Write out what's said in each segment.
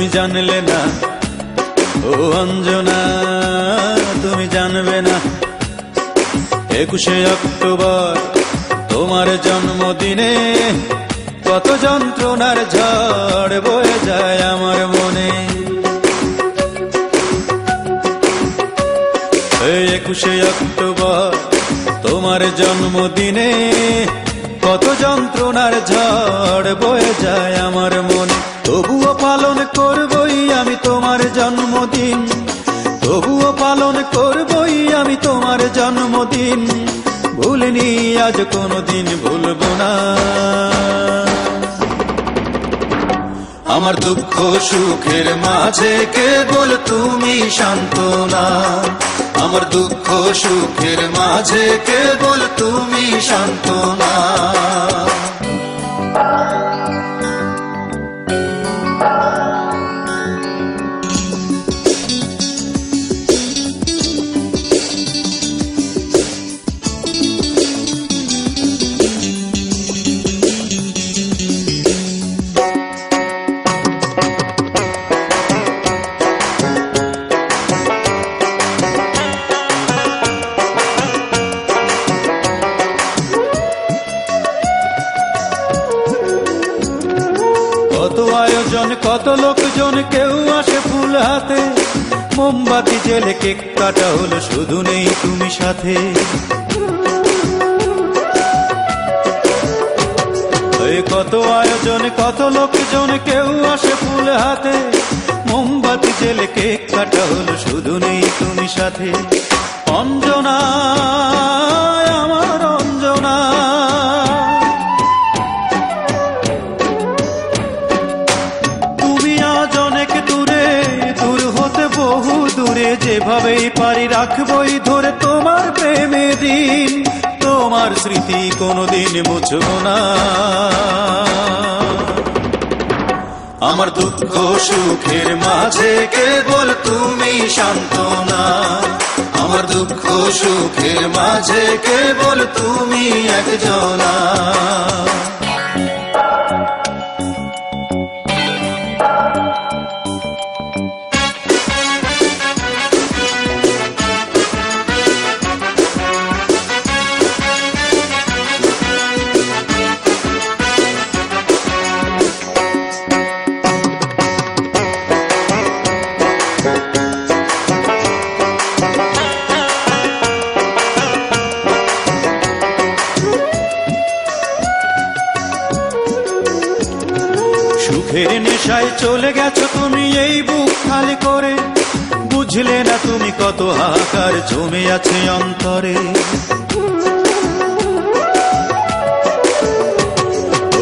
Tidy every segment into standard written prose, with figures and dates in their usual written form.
তুমি জানলে না ও অঞ্জনা, তুমি জানবে না 21শে অক্টোবর তোমার জন্মদিনে কত যন্ত্রণার ঝড় বয়ে যায় আমার মনে। 21শে অক্টোবর তোমার জন্মদিনে কত যন্ত্রণার ঝড় বয়ে যায় আমার মনে। তবুও পালন করবই আমি তোমার জন্মদিন, তবুও পালন করবই আমি তোমার জন্মদিন। ভুলিনি আজ কোনোদিন ভুলবো না। আমার দুঃখ সুখের মাঝে কেবল তুমি সান্ত্বনা, আমার দুঃখ সুখের মাঝে কেবল তুমি সান্ত্বনা। কত আয়োজন কত লোকজন, কেউ আসে ফুল হাতে, মোমবাতি জেলে কেক কাটা হলো, শুধু নেই তুমি সাথে। কত আয়োজন কত লোকজন, কেউ আসে ফুল হাতে, মোমবাতি জেলে কেক কাটা হলো, শুধু নেই তুমি সাথে। অঞ্জনা আমার অঞ্জনা, বহু দূরে, যেভাবেই পারি রাখবই ধরে তোমার প্রেমে দিন, তোমার স্মৃতি কোনোদিন মুছব না। আমার দুঃখ সুখের মাঝে কেবল তুমি সান্ত্বনা, আমার দুঃখ সুখের মাঝে কেবল তুমি একজনা। সুখের নেশায় চলে গেছো তুমি এই বুক খালি করে, বুঝলে না তুমি কত হাহাকার জমে আছে অন্তরে।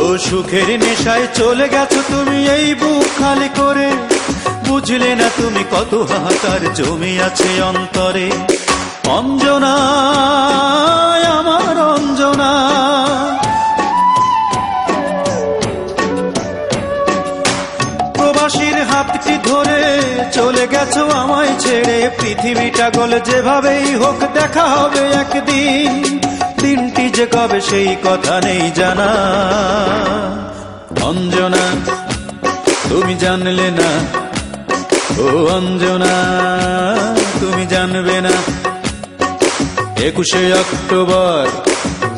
ও সুখের নেশায় চলে গেছো তুমি এই বুক খালি করে, বুঝলে না তুমি কত হাহাকার জমে আছে অন্তরে। অঞ্জনা আমার অঞ্জনা, প্রবাসীর হাতটি ধরে চলে গেছো আমায় ছেড়ে, পৃথিবীটা গোল যেভাবেই হোক দেখা হবে একদিন, দিনটি যে কবে সেই কথা নেই জানা। অঞ্জনা তুমি জানলে না ও অঞ্জনা, তুমি জানবে না 21শে অক্টোবর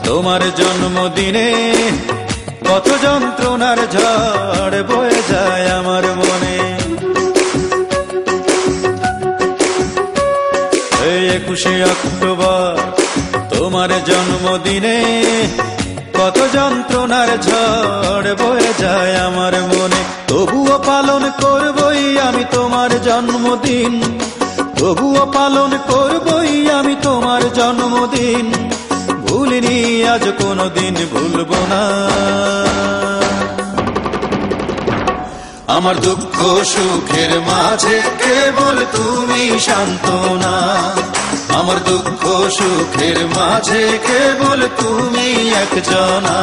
তোমার জন্মদিনে কত যন্ত্রণার ঝড় বয়ে যায় আমার মনে। 21শে অক্টোবর তোমার জন্মদিনে কত যন্ত্রণার ঝড় বয়ে যায় আমার মনে। তবুও পালন করবই আমি তোমার জন্মদিন, তবুও পালন করবই আমি তোমার জন্মদিন। ভুলিনি আজ কোনোদিন ভুলবো না। আমার দুঃখ সুখের মাঝে কেবল তুমি সান্ত্বনা, আমার দুঃখ সুখের মাঝে কেবল তুমি একজনা।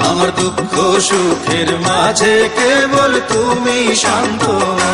আমার দুঃখ সুখের মাঝে কেবল তুমি সান্ত্বনা।